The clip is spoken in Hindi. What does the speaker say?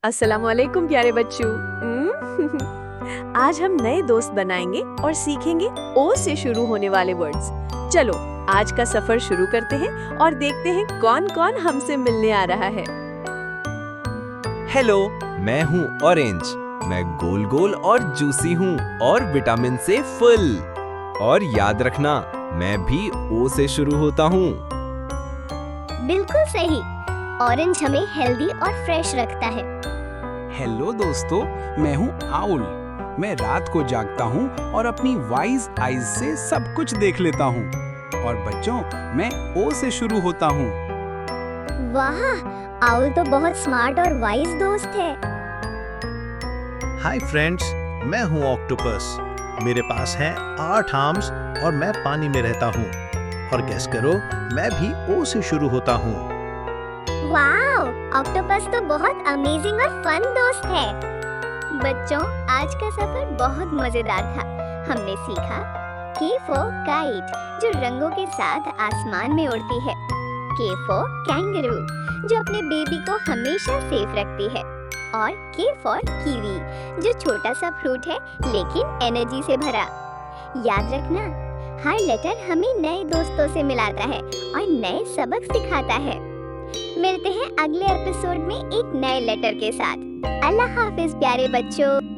अस्सलामुअलैकुम प्यारे बच्चों। आज हम नए दोस्त बनाएंगे और सीखेंगे ओ से शुरू होने वाले वर्ड्स। चलो आज का सफर शुरू करते हैं और देखते हैं कौन कौन हमसे मिलने आ रहा है। हेलो, मैं हूँ ऑरेंज। मैं गोल गोल और जूसी हूँ और विटामिन से फुल। और याद रखना, मैं भी ओ से शुरू होता हूँ। बिल्कुल सही। ऑरेंज हमें हेल्दी और फ्रेश रखता है। हेलो दोस्तों, मैं हूँ आउल। मैं रात को जागता हूँ और अपनी वाइज आईज से सब कुछ देख लेता हूँ। और बच्चों, मैं ओ से शुरू होता हूँ। वाह, आउल तो बहुत स्मार्ट और वाइज दोस्त है। हाय फ्रेंड्स, मैं हूँ ऑक्टोपस। मेरे पास हैं 8 आर्म्स और मैं पानी में रहता हूँ। और गेस करो, मैं भी ओ से शुरू होता हूँ। वाओ, ऑक्टोपस तो बहुत अमेजिंग और फन दोस्त है। बच्चों, आज का सफर बहुत मजेदार था। हमने सीखा के फॉर काइट, जो रंगों के साथ आसमान में उड़ती है। के फॉर कैंगरू, जो अपने बेबी को हमेशा सेफ रखती है। और के फॉर कीवी, जो छोटा सा फ्रूट है लेकिन एनर्जी से भरा। याद रखना, हर लेटर हमें नए दोस्तों से मिलाता है और नए सबक सिखाता है। मिलते हैं अगले एपिसोड में एक नए लेटर के साथ। अल्लाह हाफिज प्यारे बच्चों।